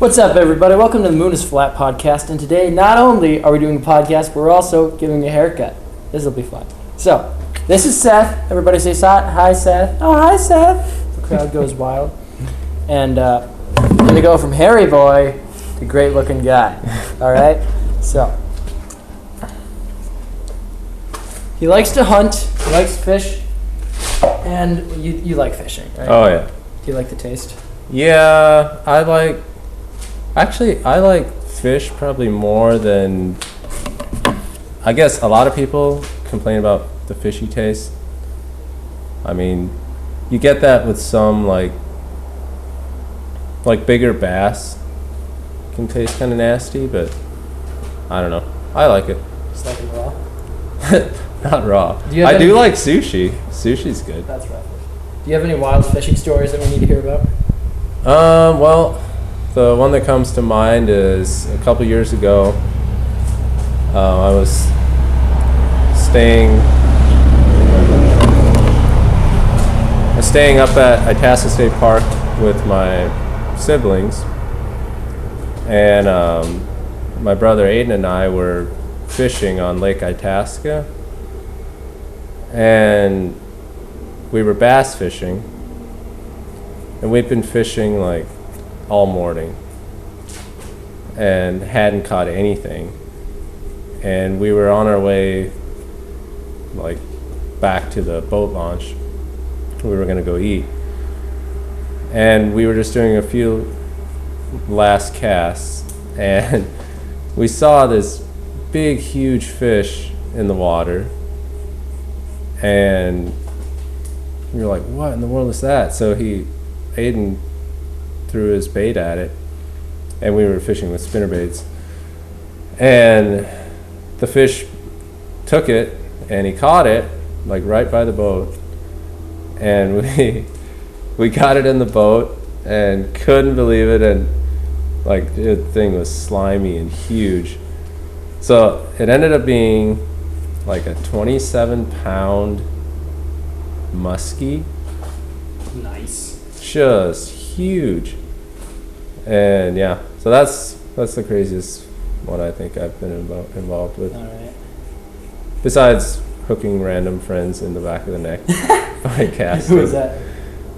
What's up, everybody? Welcome to the Moon is Flat podcast. And today, not only are we doing a podcast, but we're also giving a haircut. This will be fun. So, this is Seth. Everybody say hi, Seth. Oh, hi, Seth. The crowd goes wild. And we're going to go from hairy boy to great-looking guy. All right? So, he likes to hunt. He likes to fish. And you like fishing, right? Oh, yeah. Do you like the taste? Yeah, I like fish probably more than, I guess a lot of people complain about the fishy taste. I mean, you get that with some like bigger bass can taste kind of nasty, but I don't know. I like it. Just like it raw? Not raw. I do like sushi. Sushi's good. That's right. Do you have any wild fishing stories that we need to hear about? Well, the one that comes to mind is a couple years ago. I was staying up at Itasca State Park with my siblings, and my brother Aiden and I were fishing on Lake Itasca, and we were bass fishing, and we'd been fishing like all morning and hadn't caught anything, and we were on our way like back to the boat launch. We were gonna go eat, and we were just doing a few last casts, and we saw this big huge fish in the water, and we were like, what in the world is that? So Aiden threw his bait at it, and we were fishing with spinnerbaits, and the fish took it, and he caught it like right by the boat, and we got it in the boat and couldn't believe it, and like the thing was slimy and huge. So it ended up being like a 27-pound muskie. Nice. Just huge. And yeah, so that's the craziest one I think I've been involved with. All right. Besides hooking random friends in the back of the neck by casting. Who was that?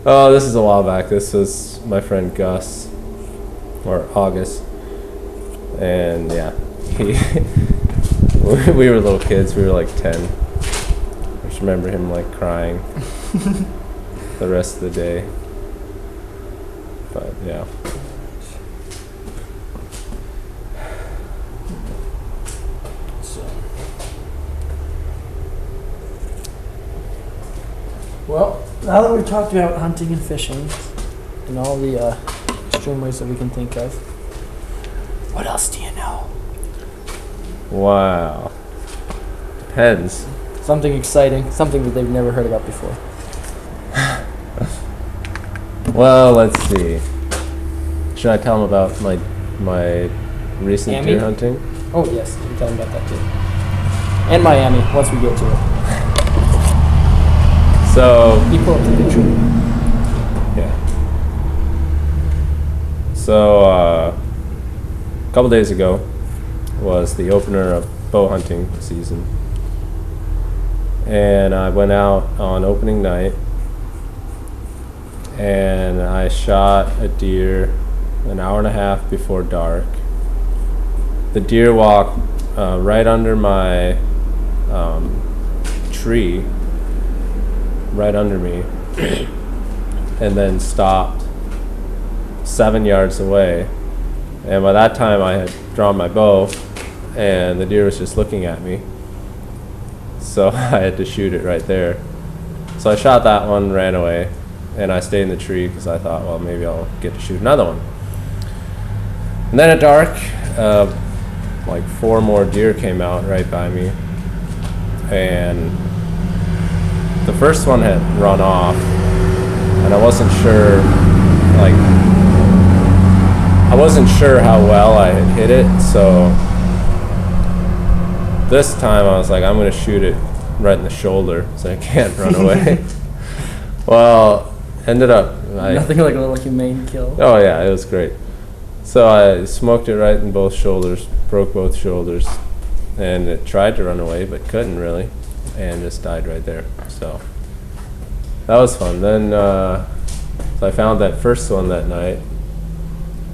Oh, this is a while back. This was my friend Gus, or August, and yeah, we were little kids. We were like 10. I just remember him like crying the rest of the day. But yeah. Well, now that we've talked about hunting and fishing and all the extreme ways that we can think of, what else do you know? Wow. Depends. Something exciting, something that they've never heard about before. Well, let's see. Should I tell them about my recent deer hunting? Oh yes, you can tell them about that too. And Miami, once we get to it. So You pull up the picture. yeah. So a couple days ago was the opener of bow hunting season, and I went out on opening night, and I shot a deer an hour and a half before dark. The deer walked right under my tree, right under me, and then stopped 7 yards away. And by that time I had drawn my bow, and the deer was just looking at me, so I had to shoot it right there. So I shot that one, ran away, and I stayed in the tree because I thought, well, maybe I'll get to shoot another one. And then at dark, like 4 more deer came out right by me, and the first one had run off, and I wasn't sure how well I had hit it, so this time I was like, I'm going to shoot it right in the shoulder so I can't run away. Well, ended up Nothing like a little humane kill. Oh yeah, it was great. So I smoked it right in both shoulders, broke both shoulders, and it tried to run away but couldn't really, and just died right there. So that was fun. Then so I found that first one that night.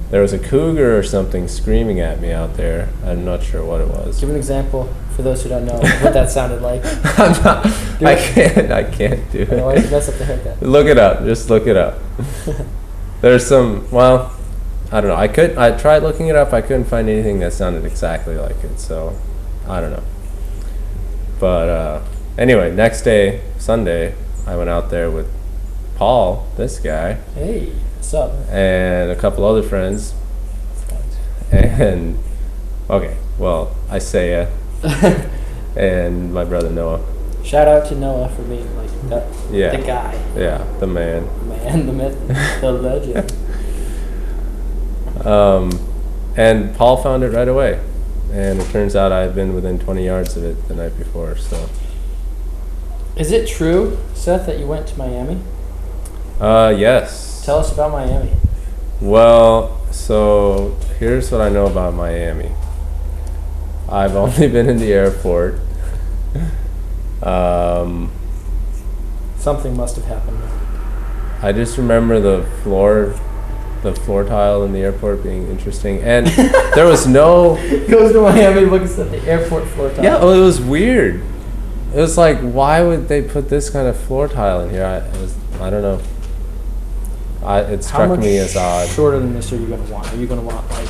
There was a cougar or something screaming at me out there. I'm not sure what it was. Give an example for those who don't know what that sounded like. I can't do it. Otherwise, you mess up the haircut. Look it up. Just look it up. There's some. Well, I don't know. I tried looking it up. I couldn't find anything that sounded exactly like it. So I don't know. But anyway, next day, Sunday, I went out there with Paul, this guy. Hey, what's up? And a couple other friends. And okay, well, Isaiah and my brother Noah. Shout out to Noah for being like the guy. Yeah, the man. The man, the myth, the legend. And Paul found it right away. And it turns out I had been within 20 yards of it the night before, so. Is it true, Seth, that you went to Miami? Yes. Tell us about Miami. Well, so here's what I know about Miami. I've only been in the airport. Something must have happened. I just remember the floor tile in the airport being interesting, and there was no. Goes to Miami, looks at the airport floor tile. Yeah, well, it was weird. It was like, why would they put this kind of floor tile in here? I don't know. It struck me as odd. How much shorter than this are you going to want? Are you going to want like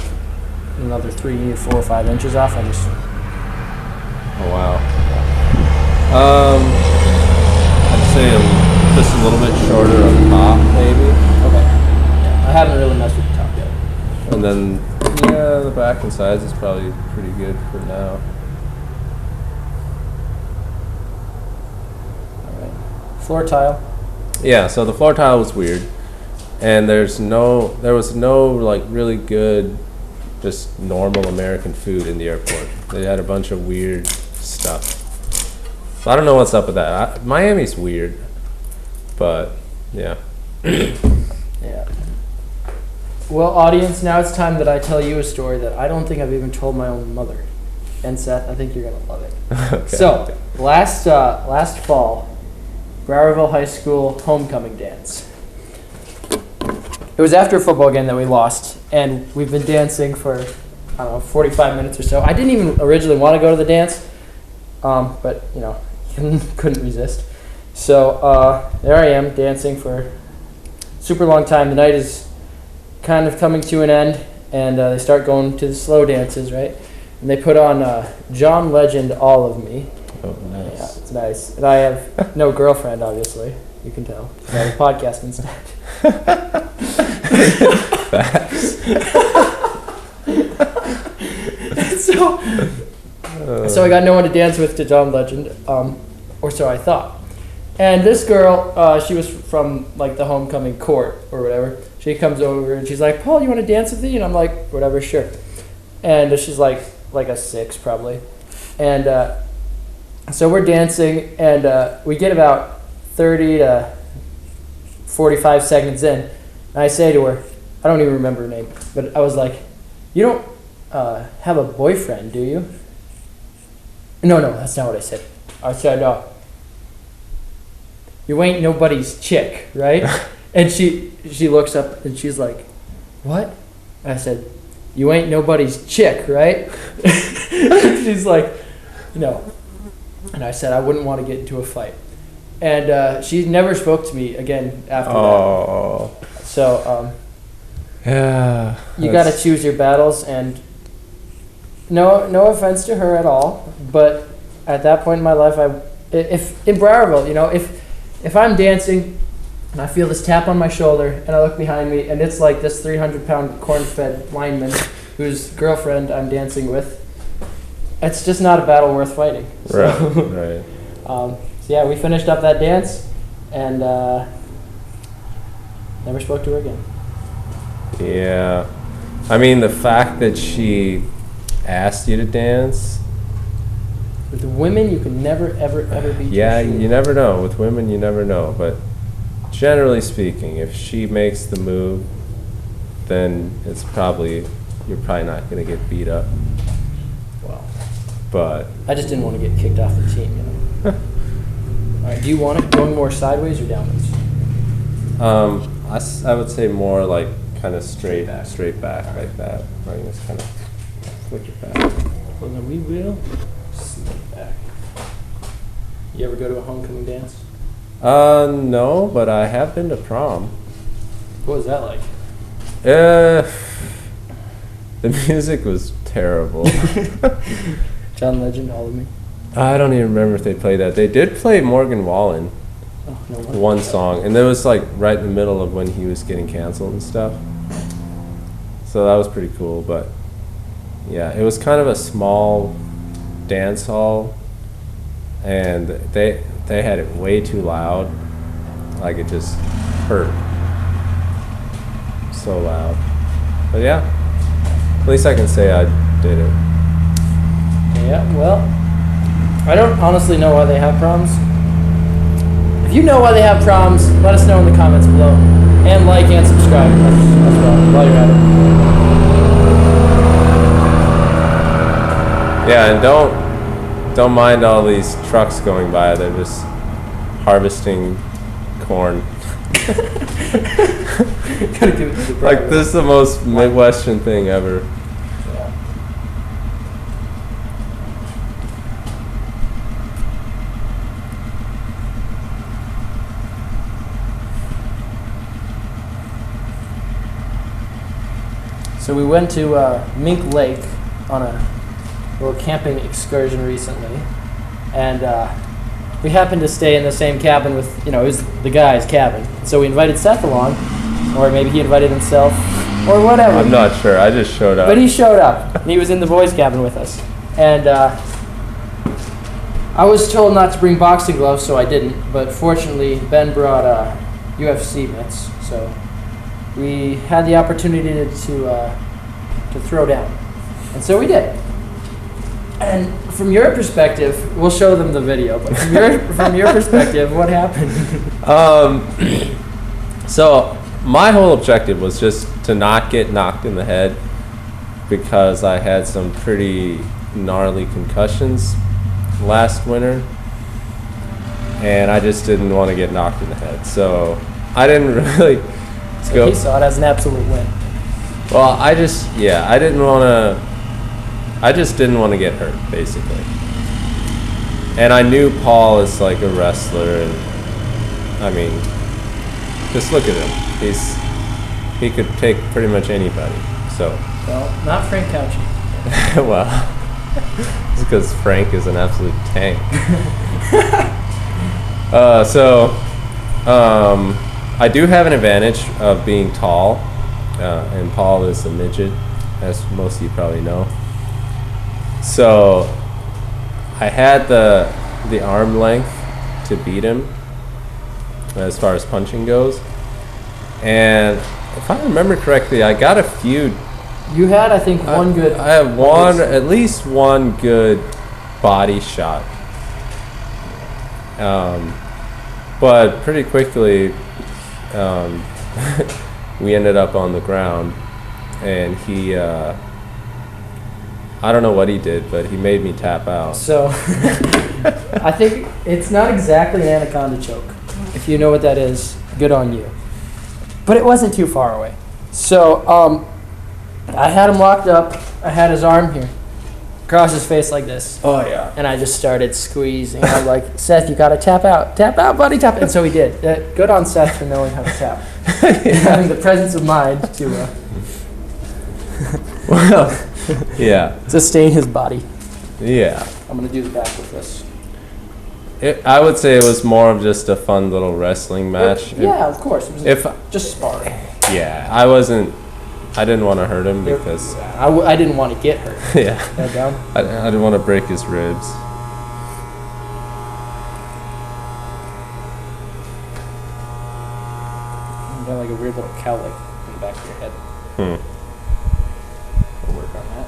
another 3, 4, or 5 inches off? Oh wow. I'd say just a little bit shorter on top, maybe. Okay. Yeah, I haven't really messed with the top yet. And then, the back and sides is probably pretty good for now. All right. Floor tile. Yeah, so the floor tile was weird, and there was no like really good, just normal American food in the airport. They had a bunch of weird stuff. So I don't know what's up with that. Miami's weird, but yeah. Yeah. Well, audience, now it's time that I tell you a story that I don't think I've even told my own mother. And Seth, I think you're gonna love it. Okay. So, last fall, Browerville High School homecoming dance. It was after a football game that we lost, and we've been dancing for, I don't know, 45 minutes or so. I didn't even originally want to go to the dance, but, couldn't resist. So there I am dancing for a super long time. The night is kind of coming to an end, and they start going to the slow dances, right? And they put on John Legend, All of Me. Oh, nice. Yeah, it's nice. And I have no girlfriend, obviously. You can tell. I have a podcast instead. So I got no one to dance with to John Legend, or so I thought. And this girl, she was from like the homecoming court or whatever. She comes over and she's like, "Paul, you want to dance with me?" And I'm like, "Whatever, sure." And she's like a 6 probably. And so we're dancing, and we get about 30 to 45 seconds in, and I say to her, I don't even remember her name, but I was like, "You don't have a boyfriend, do you?" No, that's not what I said. I said, "You ain't nobody's chick, right?" And she looks up and she's like, "What?" I said, "You ain't nobody's chick, right?" She's like, "No." And I said I wouldn't want to get into a fight. And she never spoke to me again after that. So, yeah. You got to choose your battles, and no offense to her at all, but at that point in my life, if in Browerville, if I'm dancing and I feel this tap on my shoulder and I look behind me and it's like this 300-pound corn-fed lineman whose girlfriend I'm dancing with, it's just not a battle worth fighting. So, Right. So yeah, we finished up that dance and never spoke to her again. Yeah. I mean, the fact that she asked you to dance. With women, you can never, ever, ever be. Yeah, you never know. With women, you never know. But generally speaking, if she makes the move, then you're probably not going to get beat up. Well, But I just didn't want to get kicked off the team, you know. All right, do you want it going more sideways or downwards? I would say more like kind of straight back like that. I can just kind of flick it back. Well, then we will slip back. You ever go to a homecoming dance? No, but I have been to prom. What was that like? The music was terrible. John Legend, All of Me? I don't even remember if they played that. They did play Morgan Wallen, Oh, no wonder. one song, and it was like right in the middle of when he was getting canceled and stuff. So that was pretty cool, but yeah, it was kind of a small dance hall, and they had it way too loud. Like it just hurt. So loud. But yeah, at least I can say I did it. Yeah, well, I don't honestly know why they have proms. If you know why they have proms, let us know in the comments below. And like and subscribe as well while you're at it. Yeah, and don't mind all these trucks going by. They're just harvesting corn. Gotta give it to the Like driver. this is the most Midwestern thing ever. Yeah. So we went to Mink Lake on a little camping excursion recently, and we happened to stay in the same cabin with, it was the guy's cabin. So we invited Seth along, or maybe he invited himself, or whatever. I'm not sure. I just showed up. But he showed up, and he was in the boys' cabin with us. And I was told not to bring boxing gloves, so I didn't. But fortunately, Ben brought UFC mitts, so we had the opportunity to throw down, and so we did. And from your perspective, we'll show them the video. But from your perspective, what happened? So my whole objective was just to not get knocked in the head because I had some pretty gnarly concussions last winter, and I just didn't want to get knocked in the head. So I didn't really So he saw it as an absolute win. Well, I just didn't want to get hurt, basically. And I knew Paul is like a wrestler, and I mean, just look at him. He could take pretty much anybody. So. Well, not Frank Couchy. Well, it's because Frank is an absolute tank. I do have an advantage of being tall, and Paul is a midget, as most of you probably know. So I had the arm length to beat him as far as punching goes. And if I remember correctly, I got a few. You had, I think, one good. I have at least one good body shot. But pretty quickly, we ended up on the ground, and he, I don't know what he did, but he made me tap out. So, I think it's not exactly an anaconda choke. If you know what that is, good on you. But it wasn't too far away. So, I had him locked up. I had his arm here, across his face like this. Oh, yeah. And I just started squeezing. I'm like, Seth, you gotta tap out, buddy, tap. And so he did. Good on Seth for knowing how to tap, having the presence of mind to Well, yeah. sustain his body. Yeah. I'm gonna do the back with this. I would say it was more of just a fun little wrestling match. Yeah, of course. It was just sparring. Yeah, I didn't want to hurt him because I didn't want to get hurt. yeah, Head down. I didn't want to break his ribs. You got like a weird little cowlick in the back of your head. We'll work on that.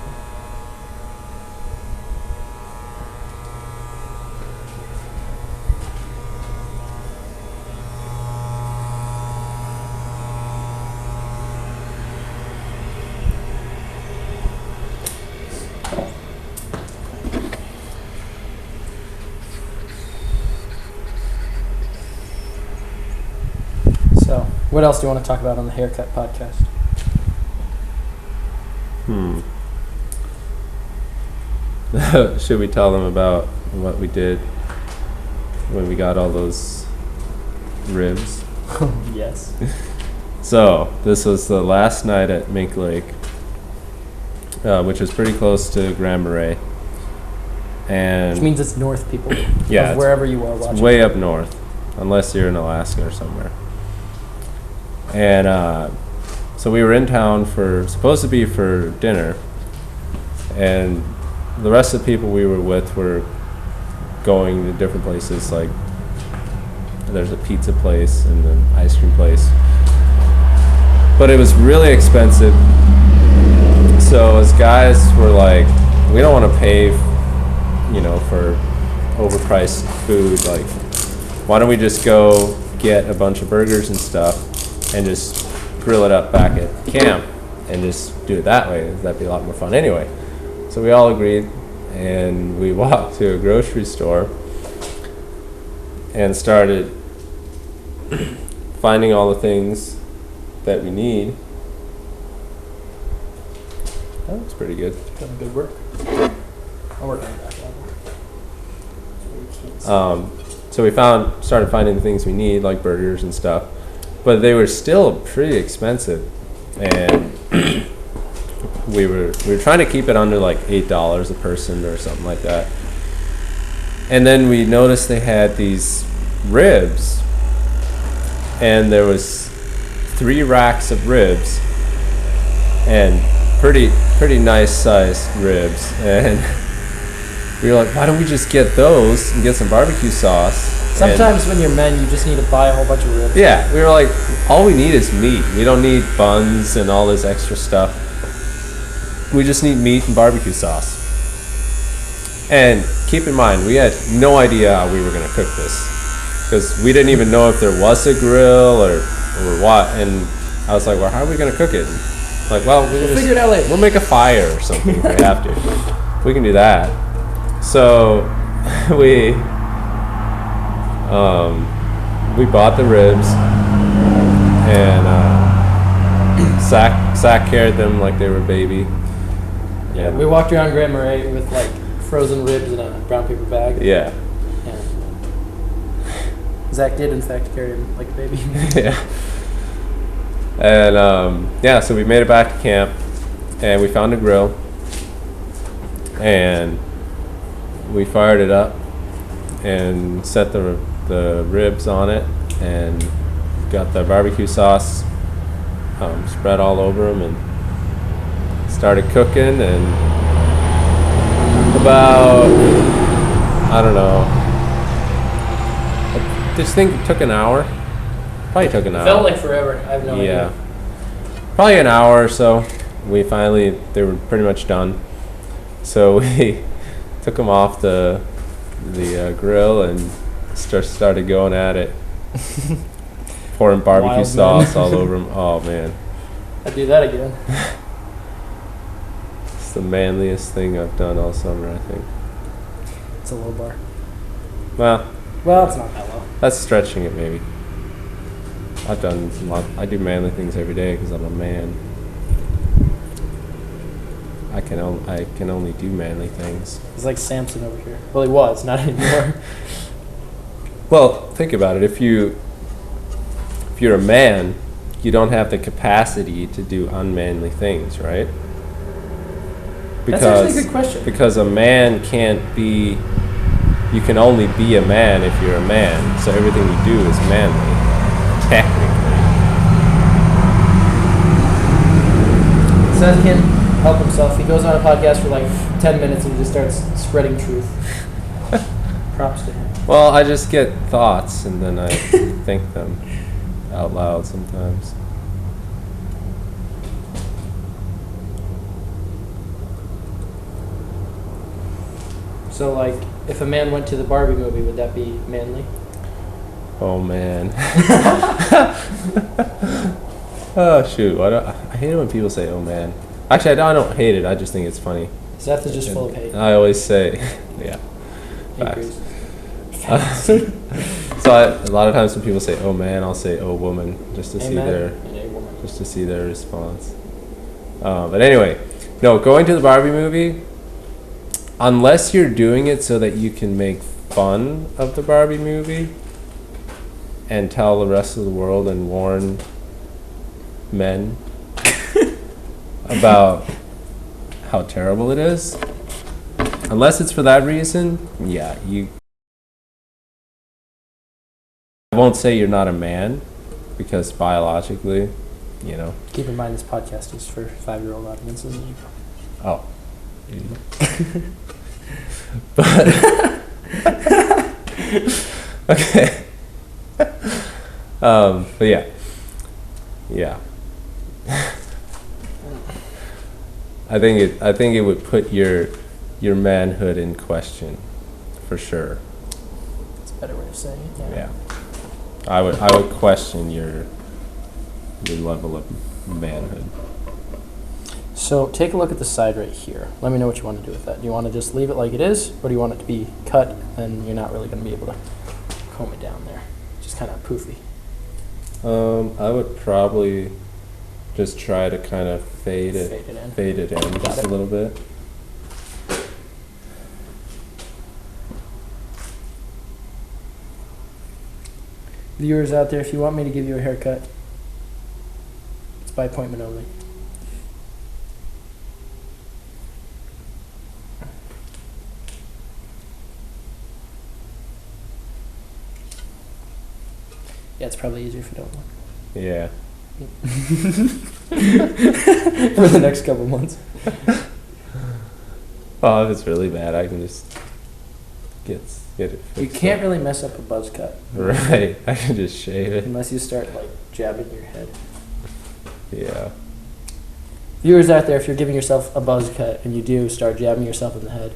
What else do you want to talk about on the haircut podcast? Should we tell them about what we did when we got all those ribs? Yes. So, this was the last night at Mink Lake, which was pretty close to Grand Marais. And Which means it's north, people. Yeah, Of wherever you are it's watching. way up north, unless you're in Alaska or somewhere. And so we were in town supposed to be for dinner, and the rest of the people we were with were going to different places, like there's a pizza place and an ice cream place. But it was really expensive, so as guys were like, we don't want to pay for overpriced food, like why don't we just go get a bunch of burgers and stuff and just grill it up back at camp and just do it that way. That'd be a lot more fun anyway. So we all agreed, and we walked to a grocery store and started finding all the things that we need. That looks pretty good. Doing good work. I'll work on that. So we started finding the things we need, like burgers and stuff, but they were still pretty expensive, and we were trying to keep it under like $8 a person or something like that. And then we noticed they had these ribs, and there was 3 racks of ribs, and pretty nice sized ribs, and we were like, why don't we just get those and get some barbecue sauce? Sometimes when you're men, you just need to buy a whole bunch of ribs. Yeah, we were like, all we need is meat. We don't need buns and all this extra stuff. We just need meat and barbecue sauce. And keep in mind, we had no idea how we were going to cook this, because we didn't even know if there was a grill or what. And I was like, well, how are we going to cook it? Like, well, we'll figure it out later. We'll make a fire or something if we have to. We can do that. So we bought the ribs, and Zach carried them like they were baby. Yeah, we walked around Grand Marais with like frozen ribs in a brown paper bag. Yeah. And Zach did in fact carry him like a baby. Yeah. And so we made it back to camp, and we found a grill, and we fired it up and set the ribs on it, and got the barbecue sauce spread all over them, and started cooking. And about, I don't know, I just think it took an hour. Probably took an hour. Felt like forever. I have no idea. Yeah, probably an hour or so. They were pretty much done. So we took them off the grill and started going at it, pouring barbecue Wild sauce man. all over them. Oh man, I'd do that again. it's the manliest thing I've done all summer, I think. It's a low bar. Well, It's not that low. that's stretching it maybe. I do manly things every day because I'm a man. I can only do manly things. He's like Samson over here. Well, he was, not anymore. Well, think about it. If you're a man, you don't have the capacity to do unmanly things, right? That's actually a good question. Because a man can't be. You can only be a man if you're a man. So everything you do is manly, technically. Seth can help himself. He goes on a podcast for like 10 minutes and just starts spreading truth. Props to him. Well, I just get thoughts and then I think them out loud sometimes. So, like, if a man went to the Barbie movie, would that be manly? Oh man. Oh shoot! I hate it when people say "oh man." Actually, I don't hate it. I just think it's funny. Seth is just full of hate. I always say, yeah. Hate Facts. crews. a lot of times when people say "oh man," I'll say "oh woman" just to see their response. But anyway, no, going to the Barbie movie, unless you're doing it so that you can make fun of the Barbie movie and tell the rest of the world and warn men about how terrible it is. Unless it's for that reason, yeah, I won't say you're not a man, because biologically, you know. Keep in mind this podcast is for 5-year-old audiences. Oh. But okay. But yeah. I think it would put your manhood in question, for sure. That's a better way of saying it. Yeah. I would question your level of manhood. So take a look at the side right here. Let me know what you want to do with that. Do you want to just leave it like it is, or do you want it to be cut and you're not really going to be able to comb it down there? Just kind of poofy. I would probably just try to kind of fade it in just a little bit. Viewers out there, if you want me to give you a haircut, it's by appointment only. Yeah, it's probably easier if you don't want. Yeah. For the next couple months. Well, if it's really bad, I can just get it fixed. You can't really mess up a buzz cut. Right. I can just shave it. Unless you start like jabbing your head. Yeah. Viewers out there, if you're giving yourself a buzz cut and you do start jabbing yourself in the head,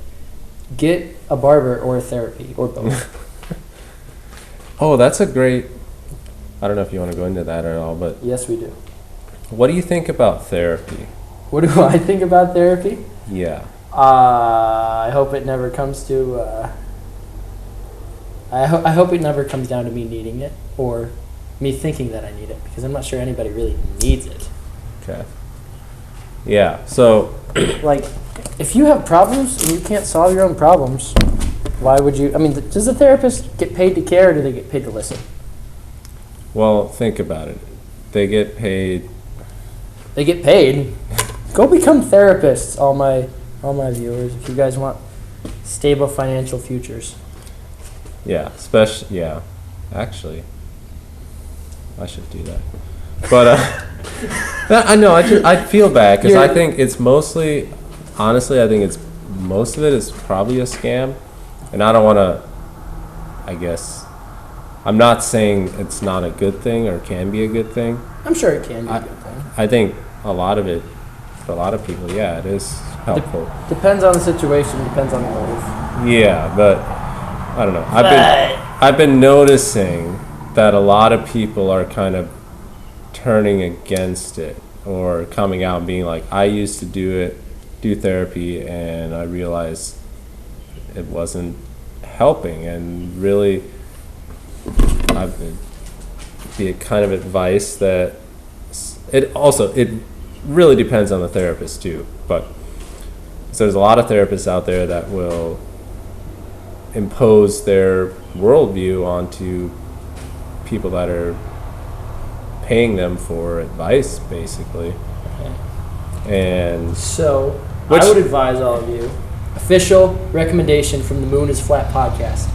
get a barber or a therapy or both. Oh, that's a great... I don't know if you want to go into that at all, but... Yes, we do. What do you think about therapy? What do I think about therapy? Yeah. I hope it never comes to... I hope it never comes down to me needing it or me thinking that I need it, because I'm not sure anybody really needs it. Okay. Yeah, so... Like, if you have problems and you can't solve your own problems, why would you... I mean, does the therapist get paid to care, or do they get paid to listen? Well, think about it. They get paid... They get paid? Go become therapists, all my viewers, if you guys want stable financial futures. Yeah, yeah. Actually, I should do that. But I know I feel bad because I think it's mostly, honestly, I think it's most of it is probably a scam, and I don't want to. I guess I'm not saying it's not a good thing or can be a good thing. I'm sure it can be a good thing. I think a lot of it, for a lot of people, yeah, it is helpful. Depends on the situation. Depends on the motive. Yeah, but I don't know. I've been noticing that a lot of people are kind of turning against it or coming out and being like, I used to do therapy, and I realized it wasn't helping, and really the kind of advice that it really depends on the therapist too, but so there's a lot of therapists out there that will impose their worldview onto people that are paying them for advice, basically. And so I would advise all of you, official recommendation from the Moon is Flat podcast,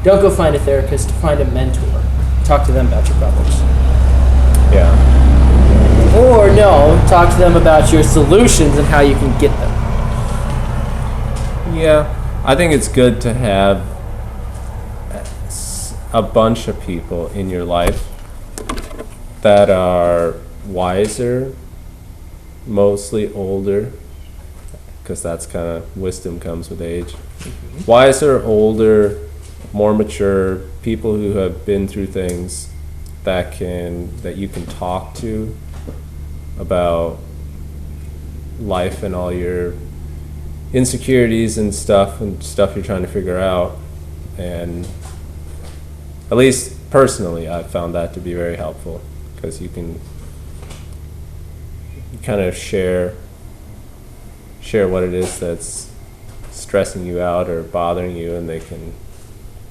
don't go find a therapist, find a mentor. Talk to them about your problems. Yeah. Or no, talk to them about your solutions and how you can get them. Yeah, I think it's good to have a bunch of people in your life that are wiser, mostly older, because that's kind of wisdom comes with age. Mm-hmm. Wiser, older, more mature people who have been through things that you can talk to about life and all your insecurities and stuff you're trying to figure out. And at least personally, I've found that to be very helpful because you kind of share what it is that's stressing you out or bothering you, and they can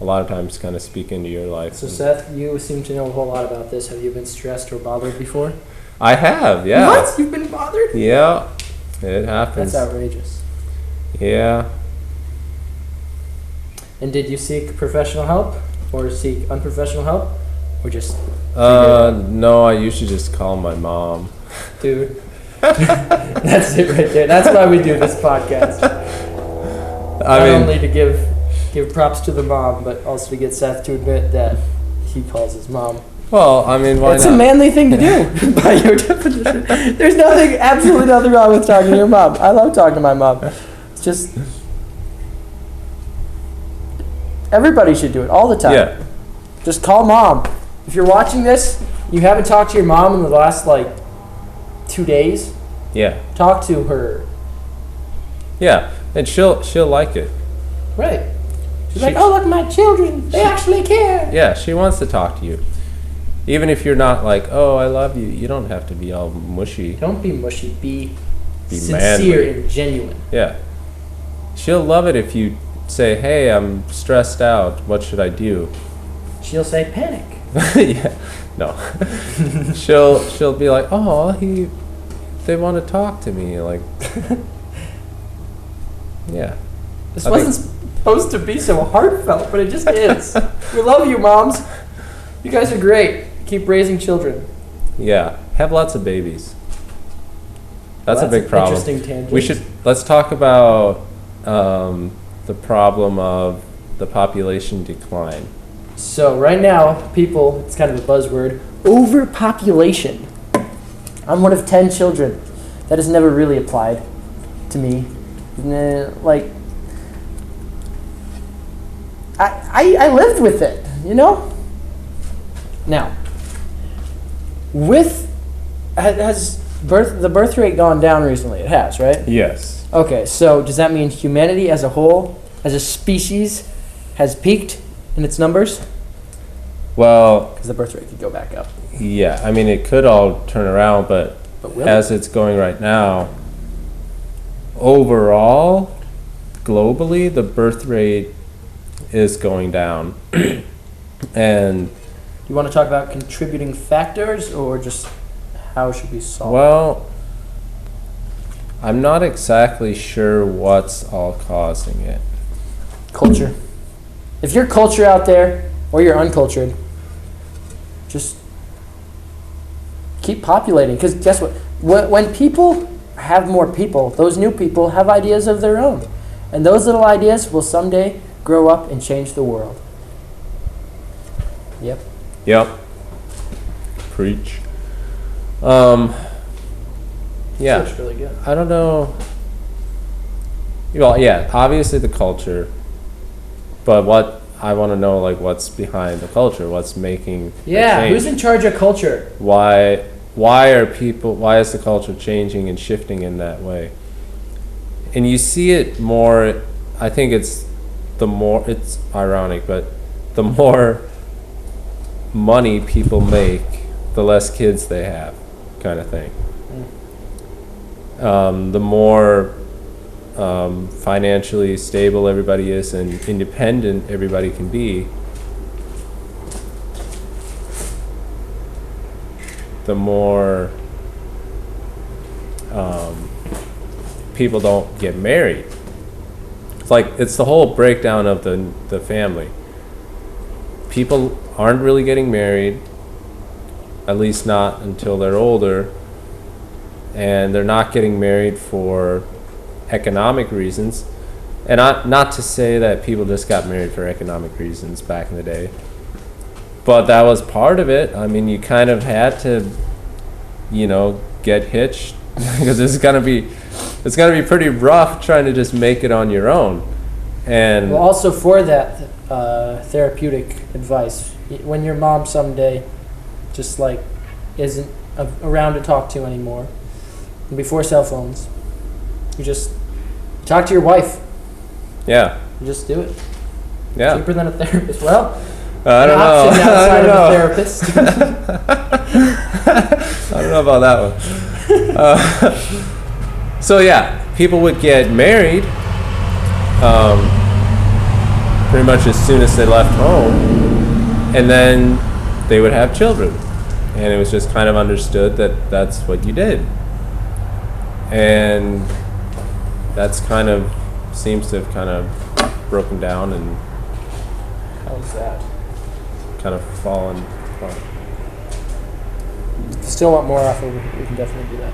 a lot of times kind of speak into your life. So Seth, you seem to know a whole lot about this. Have you been stressed or bothered before? I have, yeah. What? You've been bothered? Yeah, it happens. That's outrageous. Yeah. And did you seek professional help or seek unprofessional help or just no, I usually just call my mom. Dude. That's it right there. That's why we do this podcast. Not only to give props to the mom, but also to get Seth to admit that he calls his mom. Well, I mean, why not? It's a manly thing to do, by your definition. There's absolutely nothing wrong with talking to your mom. I love talking to my mom. It's just, everybody should do it all the time. Yeah. Just call mom. If you're watching this, you haven't talked to your mom in the last, 2 days. Yeah. Talk to her. Yeah, and she'll like it. Right. She's like, oh, look, my children, they actually care. Yeah, she wants to talk to you. Even if you're not like, oh, I love you, you don't have to be all mushy. Don't be mushy. Be sincere manly and genuine. Yeah. She'll love it if you say, hey, I'm stressed out. What should I do? She'll say, panic. Yeah. No. she'll be like, oh, they want to talk to me. Like, yeah. This wasn't supposed to be so heartfelt, but it just is. We love you, moms. You guys are great. Keep raising children. Yeah. Have lots of babies. That's a big problem. Interesting tangent. Let's talk about the problem of the population decline. So right now, people, it's kind of a buzzword, overpopulation. I'm one of 10 children. That has never really applied to me. I lived with it, you know? Now, has the birth rate gone down recently? It has, right? Yes. Okay, so does that mean humanity as a whole, as a species, has peaked in its numbers? Well, because the birth rate could go back up. Yeah, I mean, it could all turn around, but as it's going right now, overall, globally, the birth rate is going down. And you want to talk about contributing factors or just how should we solve it? Well, I'm not exactly sure what's all causing it. Culture. If you're culture out there or you're uncultured, just keep populating. Because guess what? When people have more people, those new people have ideas of their own. And those little ideas will someday grow up and change the world. Yep. Preach. Yeah. That's really good. I don't know. Well, yeah, obviously the culture. But what I want to know, what's behind the culture? What's making the change? Who's in charge of culture? Why is the culture changing and shifting in that way? And you see it more, I think it's ironic, but the more money people make, the less kids they have, kind of thing. The more financially stable everybody is and independent everybody can be, the more people don't get married. It's the whole breakdown of the family. People aren't really getting married, at least not until they're older, and they're not getting married for economic reasons. And not to say that people just got married for economic reasons back in the day, but that was part of it. I mean, you kind of had to, get hitched because it's gonna be pretty rough trying to just make it on your own. And well, also for that therapeutic advice, when your mom someday just isn't around to talk to anymore, and before cell phones, you just talk to your wife. Yeah. You just do it. Yeah. Cheaper than a therapist. Well, I don't know. Option outside I don't of a know. therapist. I don't know about that one. So yeah, people would get married pretty much as soon as they left home, and then they would have children, and it was just kind of understood that that's what you did, and that's kind of seems to have kind of broken down and How's that? kind of fallen apart. If you still want more off of it, we can definitely do that.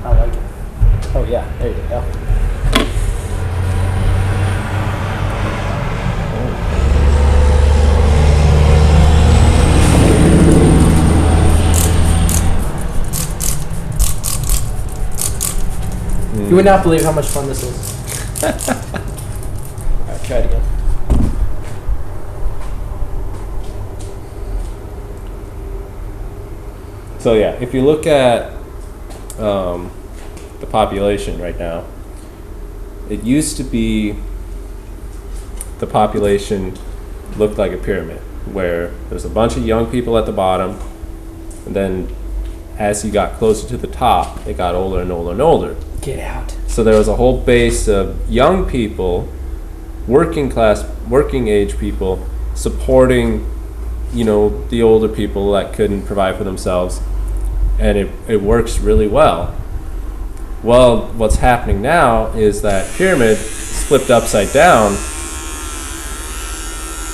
I like it. Oh yeah, there you go. You would not believe how much fun this is. Alright, try it again. So yeah, if you look at the population right now, it used to be the population looked like a pyramid, where there's a bunch of young people at the bottom, and then as you got closer to the top, it got older and older and older. Get out. So there was a whole base of young people, working class, working age people, supporting, the older people that couldn't provide for themselves, and it works really well. Well, what's happening now is that pyramid flipped upside down,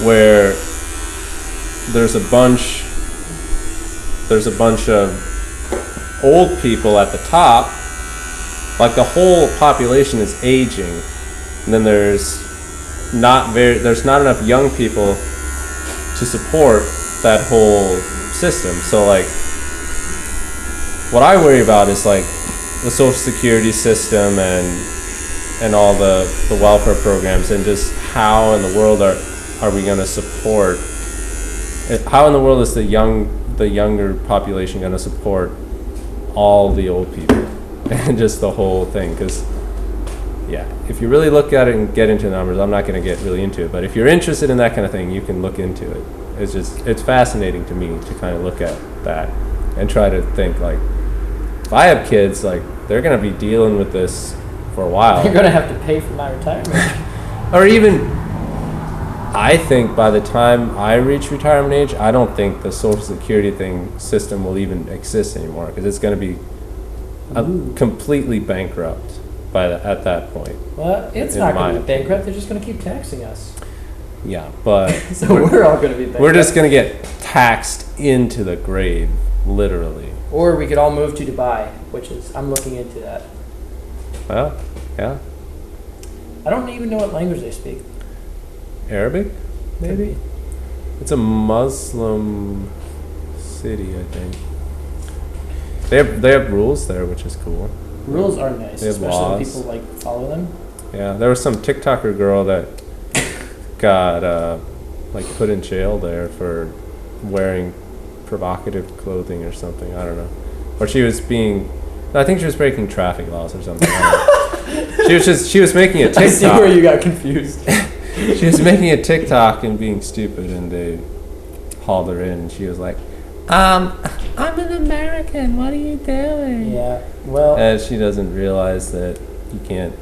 where there's a bunch of old people at the top. Like the whole population is aging, and then there's not enough young people to support that whole system. So like, what I worry about is like the Social Security system and all the welfare programs, and just how in the world are we going to support? How in the world is the younger population going to support all the old people? And just the whole thing, because yeah, if you really look at it and get into the numbers, I'm not going to get really into it, but if you're interested in that kind of thing, you can look into it. It's fascinating to me to kind of look at that and try to think, like, if I have kids, like, they're going to be dealing with this for a while. You're going to have to pay for my retirement. Or even, I think by the time I reach retirement age, I don't think the Social Security system will even exist anymore, because it's going to be completely bankrupt at that point. Well, it's not going to be bankrupt. They're just going to keep taxing us. Yeah, but so we're all going to be bankrupt. We're just going to get taxed into the grave, literally. Or we could all move to Dubai, I'm looking into that. Well, yeah. I don't even know what language they speak. Arabic, maybe? It's a Muslim city, I think. They have rules there, which is cool. Rules are nice, especially laws. when people follow them. Yeah, there was some TikToker girl that got put in jail there for wearing provocative clothing or something. I don't know. Or I think she was breaking traffic laws or something. She was making a TikTok. I see where you got confused. She was making a TikTok and being stupid, and they hauled her in, and she was like, I'm an American, what are you doing? Yeah, well... And she doesn't realize that you can't...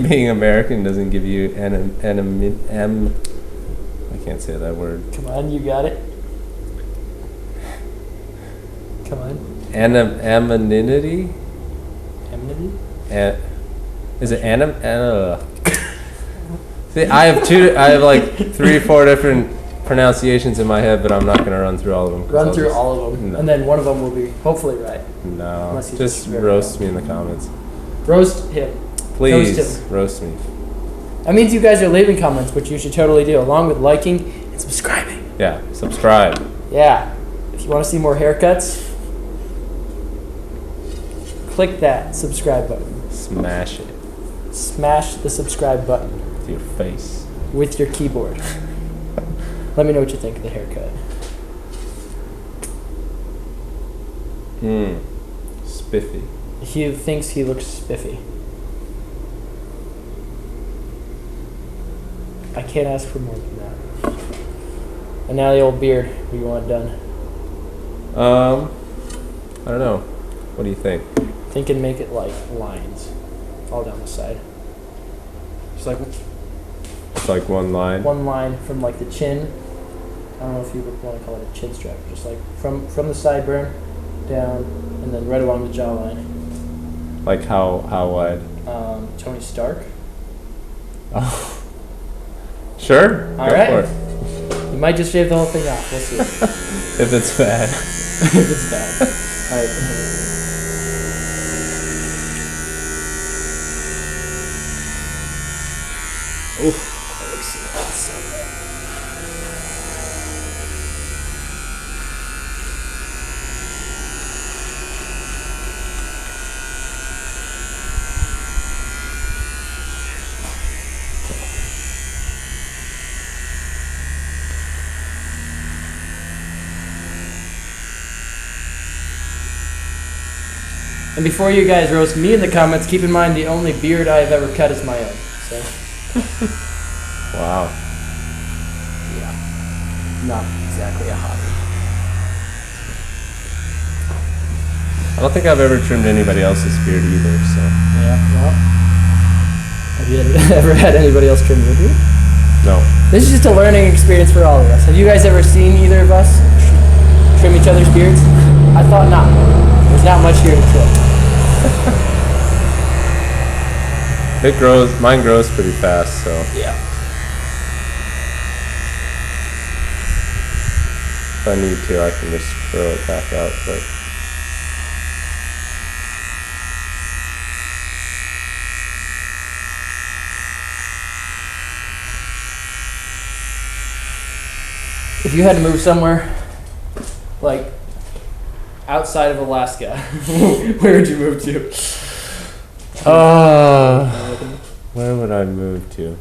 being American doesn't give you I can't say that word. Come on, you got it. Come on. Anonymity? Anonymity? Is it See, I have 3 or 4 different pronunciations in my head, but I'm not going to run through all of them. Run through all of them, no. And then one of them will be hopefully right. No, just roast me in the comments. Roast him. Please, roast me. That means you guys are leaving comments, which you should totally do, along with liking and subscribing. Yeah, subscribe. Yeah. If you want to see more haircuts, click that subscribe button. Smash it. Smash the subscribe button. With your face. With your keyboard. Let me know what you think of the haircut. Spiffy. He thinks he looks spiffy. I can't ask for more than that. And now the old beard. What do you want done? I don't know. What do you think? Think and make it like lines, all down the side. Just like It's like one line. one line from like the chin. I don't know if you would want to call it a chin strap. Just like from the sideburn down, and then right along the jawline. Like how wide? Tony Stark. Oh. Sure. All Go right. for it. You might just shave the whole thing off. We'll see. If it's bad. If it's bad. All right. Ooh, that looks so good. And before you guys roast me in the comments, keep in mind the only beard I have ever cut is my own. So, Wow. yeah, not exactly a hobby. I don't think I've ever trimmed anybody else's beard either, so. Yeah, well, have you ever had anybody else trim your beard? No. This is just a learning experience for all of us. Have you guys ever seen either of us trim each other's beards? I thought not. There's not much here to trim. Mine grows pretty fast, so. Yeah. If I need to, I can just throw it back out, but. If you had to move somewhere, like outside of Alaska, where would you move to? Where would I move to?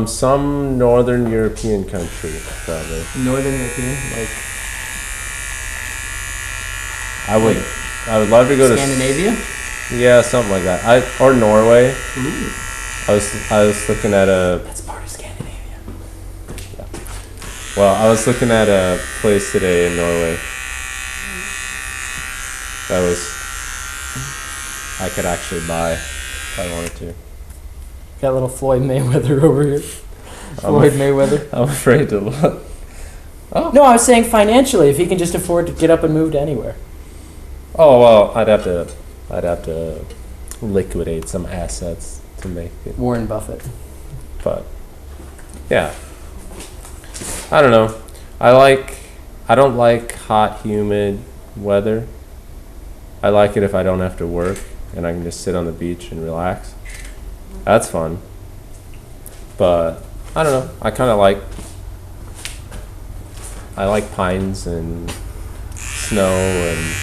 Some northern European country, probably. Northern European, like I would love to go to Scandinavia. Yeah, something like that. Or Norway. Ooh, I was looking at a. that's part of Scandinavia. Well, I was looking at a place today in Norway. I could actually buy if I wanted to. Got little Floyd Mayweather over here. Floyd Mayweather. I'm afraid to look. No, I was saying financially, if he can just afford to get up and move to anywhere. Oh well, I'd have to liquidate some assets to make it. Warren Buffett. But yeah, I don't know. I don't like hot, humid weather. I like it if I don't have to work and I can just sit on the beach and relax. That's fun. But I don't know. I like pines and snow and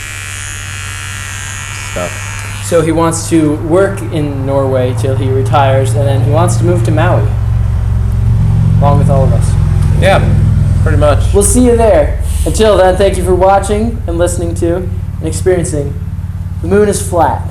stuff. So he wants to work in Norway till he retires, and then he wants to move to Maui, along with all of us. Yeah, pretty much. We'll see you there. Until then, thank you for watching and listening to and experiencing The Moon is Flat.